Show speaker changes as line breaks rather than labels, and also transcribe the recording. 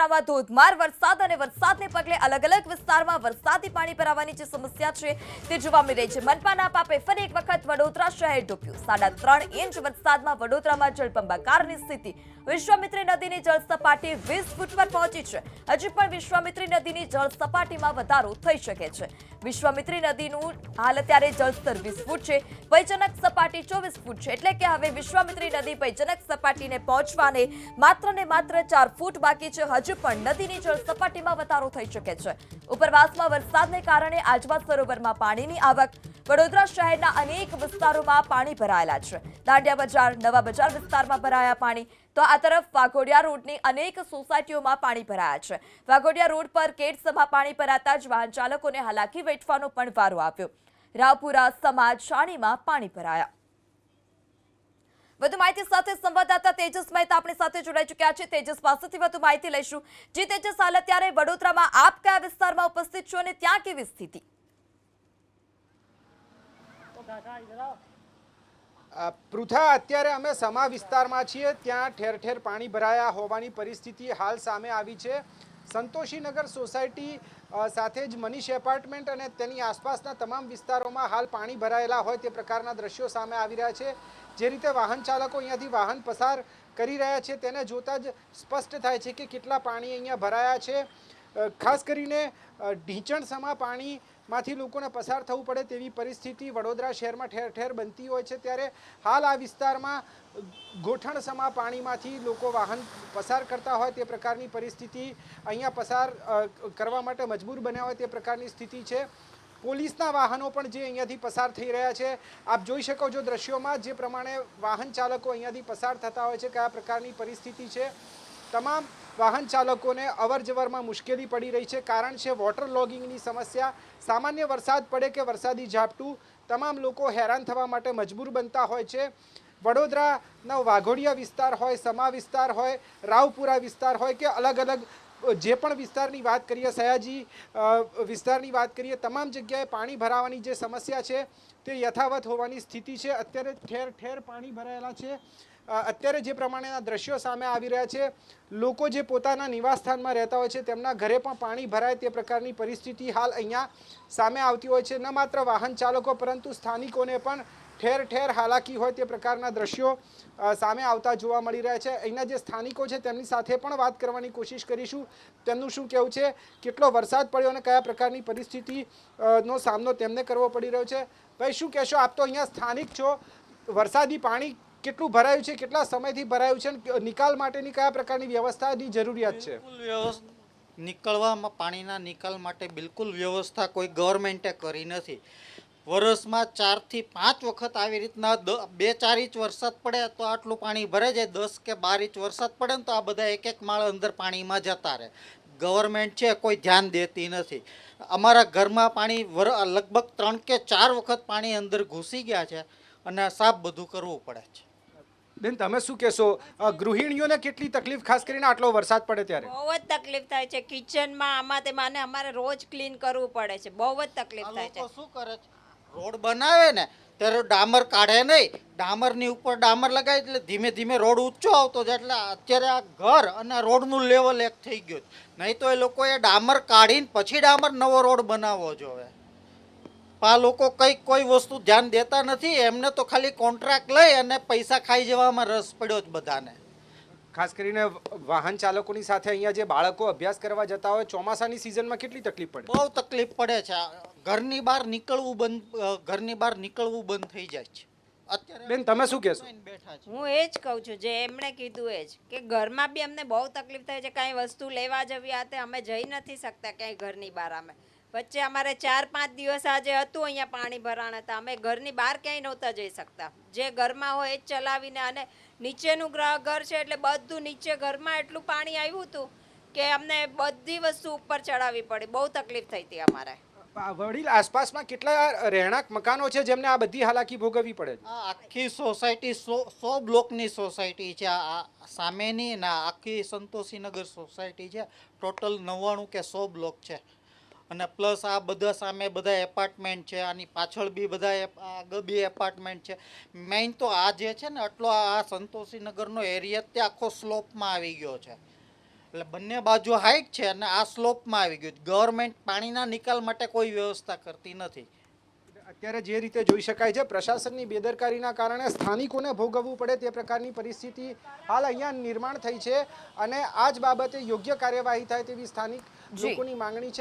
વડોદરામાં ધોધમાર વરસાદ અને વરસાદને પગલે અલગ અલગ વિસ્તારમાં વરસાદી પાણી ભરાવાની જે સમસ્યા છે તે જોવા મળી રહી છે। મનપાના પાપે ફરી એક વખત વડોદરા શહેર ડૂબ્યું। 3.5 ઇંચ વરસાદમાં વડોદરામાં જળબંબાકારની સ્થિતિ। વિશ્વામિત્રી નદીની જળ સપાટી 20 ફૂટ પર પહોંચી છે। હજી પણ વિશ્વામિત્રી નદીની જળ સપાટીમાં વધારો થઈ શકે છે। વિશ્વામિત્રી નદીનું હાલ અત્યારે જળસ્તર 20 ફૂટ છે, ભયજનક સપાટી 24 ફૂટ છે, એટલે કે હવે વિશ્વામિત્રી નદી ભયજનક સપાટીને પહોંચવાને માત્ર ને માત્ર 4 ફૂટ બાકી છે। હજુ પણ નદીની જળ સપાટીમાં વધારો થઈ શકે છે। ઉપરવાસમાં વરસાદને કારણે આજવા સરોવરમાં પાણીની આવક। વડોદરા શહેરના અનેક વિસ્તારોમાં પાણી ભરાયેલા છે। દાંડિયા બજાર, નવા બજાર વિસ્તારમાં ભરાયા પાણી, તો આ તરફ વાઘોડિયા રોડની અનેક સોસાયટીઓમાં પાણી ભરાયા છે। વાઘોડિયા રોડ પર કેડસમાં પાણી ભરાતા જ વાહન ચાલકોને હાલાકી વેઠવાનો પણ વારો આવ્યો। રાવપુરા, સમાજ, શાણીમાં પાણી ભરાયા। વધુ માહિતી સાથે સંવાદદાતા તેજસ મહેતા આપણી સાથે જોડાઈ ચૂક્યા છે। તેજસ પાસેથી વધુ માહિતી લઈશું। જી તેજસ, હાલ અત્યારે વડોદરામાં આપ કયા વિસ્તારમાં ઉપસ્થિત છો અને ત્યાં કેવી સ્થિતિ?
પૃથા, અત્યારે અમે સમા વિસ્તારમાં છીએ, ત્યાં ઠેર ઠેર પાણી ભરાયા હોવાની પરિસ્થિતિ હાલ સામે આવી છે। સંતોષીનગર સોસાયટી સાથે જ મનીષ એપાર્ટમેન્ટ અને તેની આસપાસના તમામ વિસ્તારોમાં હાલ પાણી ભરાયેલા હોય તે પ્રકારના દ્રશ્યો સામે આવી રહ્યા છે। જે રીતે વાહન ચાલકો અહીંયાથી વાહન પસાર કરી રહ્યા છે તેને જોતા જ સ્પષ્ટ થાય છે કે કેટલા પાણી અહીંયા ભરાયા છે। ખાસ કરીને ઢીંચણ સમા પાણીમાંથી લોકોને પસાર થવું પડે તેવી પરિસ્થિતિ વડોદરા શહેરમાં ઠેર ઠેર બનતી હોય છે। ત્યારે હાલ આ વિસ્તારમાં ગોઠણ સમા પાણીમાંથી લોકો વાહન પસાર કરતા હોય તે પ્રકારની પરિસ્થિતિ, અહીંયા પસાર કરવા માટે મજબૂર બન્યા હોય તે પ્રકારની સ્થિતિ છે। પોલીસના વાહનો પણ જે અહીંયાથી પસાર થઈ રહ્યા છે, આપ જોઈ શકો છો દ્રશ્યોમાં જે પ્રમાણે વાહન ચાલકો અહીંયાથી પસાર થતા હોય છે, કયા પ્રકારની પરિસ્થિતિ છે। તમામ વાહન ચાલકોને અવરજવરમાં મુશ્કેલી પડી રહી છે। કારણ છે વોટર લોગિંગની સમસ્યા। સામાન્ય વરસાદ પડે કે વરસાદી ઝાપટું, તમામ લોકો હેરાન થવા માટે મજબૂર બનતા હોય છે। વડોદરાનો વાઘોડિયા વિસ્તાર હોય, સમા વિસ્તાર હોય, રાવપુરા વિસ્તાર હોય કે અલગ અલગ જે પણ વિસ્તારની વાત કરીએ, સયાજી વિસ્તારની વાત કરીએ, તમામ જગ્યાએ પાણી ભરાવાની જે સમસ્યા છે તે યથાવત હોવાની સ્થિતિ છે। અત્યારે ઠેર ઠેર પાણી ભરાયેલા છે। અત્યારે જે પ્રમાણેના દ્રશ્યો સામે આવી રહ્યા છે, લોકો જે પોતાના નિવાસસ્થાનમાં રહેતા હોય છે તેમના ઘરે પણ પાણી ભરાય તે પ્રકારની પરિસ્થિતિ હાલ અહીંયા સામે આવતી હોય છે। ન માત્ર વાહન ચાલકો પરંતુ સ્થાનિકોને પણ ઠેર ઠેર હાલાકી હોય તે પ્રકારના દ્રશ્યો સામે આવતા જોવા મળી રહ્યા છે। અહીંના જે સ્થાનિકો છે તેમની સાથે પણ વાત કરવાની કોશિશ કરીશું। તેમનું શું કહેવું છે, કેટલો વરસાદ પડ્યો અને કયા પ્રકારની પરિસ્થિતિનો સામનો તેમને કરવો પડી રહ્યો છે। ભાઈ, શું કહેશો? આપ તો અહીંયા સ્થાનિક છો, વરસાદી પાણી કેટલું ભરાયું છે, કેટલા સમયથી ભરાયું છે, નિકાલ માટેની કયા પ્રકારની વ્યવસ્થાની જરૂરિયાત છે?
નીકળવામાં પાણીના નિકાલ માટે બિલકુલ વ્યવસ્થા કોઈ ગવર્મેન્ટે કરી નથી। વર્ષમાં 4 થી 5 વખત આવી રીતના 2-4 ઇંચ વરસાદ પડે તો આટલું પાણી ભરાઈ જાય। 10 કે 12 ઇંચ વરસાદ પડે ને તો આ બધા એક એક માળ અંદર પાણીમાં જતા રહે। ગવર્મેન્ટ છે કોઈ ધ્યાન દેતી નથી। અમારા ઘરમાં પાણી લગભગ 3 કે 4 વખત પાણી અંદર ઘૂસી ગયા છે અને સાફ બધું કરવું પડે છે।
બેન, તમે શું કહેશો? ગૃહિણીઓને કેટલી તકલીફ, ખાસ કરીને આટલો વરસાદ પડે ત્યારે?
બહુ જ તકલીફ થાય છે। કિચનમાં આમાં તેમાં અમારે રોજ ક્લીન કરવું પડે છે। બહુ જ તકલીફ થાય છે।
શું કરે છે, રોડ બનાવે ને ત્યારે ડામર કાઢે નહીં, ડામરની ઉપર ડામર લગાવે એટલે ધીમે ધીમે રોડ ઊંચો આવતો જાય। એટલે અત્યારે આ ઘર અને રોડનું લેવલ એક થઈ ગયું। નહીં તો એ લોકોએ ડામર કાઢીને પછી ડામર નવો રોડ બનાવવો જોઈએ। આ લોકો કોઈ વસ્તુ ધ્યાન દેતા નથી। એમને તો ખાલી કોન્ટ્રાક્ટ લઈ અને પૈસા ખાઈ જવામાં રસ પડ્યો જ બધાને।
ખાસ કરીને વાહન ચાલકોની સાથે અહીંયા જે બાળકો અભ્યાસ કરવા જતા હોય, ચોમાસાની સિઝનમાં કેટલી તકલીફ પડે?
બહુ તકલીફ પડે છે। ઘરની બહાર નીકળવું બંધ થઈ જાય છે અત્યારે।
બેન, તમે શું કહેશો?
હું એ જ કહું છું, જે એમણે કીધું એ જ, કે ઘરમાં બી અમને બહુ તકલીફ થાય છે। કાંઈ વસ્તુ લેવા જવી આતે અમે જઈ નથી શકતા ક્યાંય ઘરની બહાર। અમે વચ્ચે અમારે 4-5 દિવસ આજે હતું અહીંયા પાણી ભરાણ હતા, અમે ઘરની બહાર ક્યાંય નહોતા જઈ શકતા। જે ઘરમાં હોય એ જ ચલાવીને, અને નીચેનું ઘર છે એટલે બધું નીચે ઘરમાં એટલું પાણી આવ્યું હતું કે અમને બધી વસ્તુ ઉપર ચડાવવી પડી। બહુ તકલીફ થઈ હતી અમારે।
વડીલ, આસપાસમાં કેટલા રહેણાંક મકાનો છે જેમને આ બધી હાલાકી ભોગવવી પડે છે?
આખી સોસાયટી 100 બ્લોકની સોસાયટી છે। આ સામેની ને આખી સંતોષીનગર સોસાયટી છે, ટોટલ 99 કે 100 બ્લોક છે। અને પ્લસ આ બધા સામે બધા એપાર્ટમેન્ટ છે, આની પાછળ બી બધા આગળ બી એપાર્ટમેન્ટ છે। મેઇન તો આ જે છે ને આટલો આ સંતોષીનગરનો એરિયા તે આખો સ્લોપમાં આવી ગયો છે। એટલે બંને બાજુ હાઈટ છે અને આ સ્લોપમાં આવી ગયું. ગવર્મેન્ટ પાણીના નિકાલ માટે કોઈ વ્યવસ્થા કરતી નથી.
અત્યારે જે રીતે જોઈ શકાય છે પ્રશાસનની બેદરકારીના કારણે સ્થાનિકોને ભોગવવું પડે તે પ્રકારની પરિસ્થિતિ હાલ અહીંયા નિર્માણ થઈ છે અને આ જ બાબતે યોગ્ય કાર્યવાહી થાય તેવી સ્થાનિક
જી.
લોકોની માંગણી છે.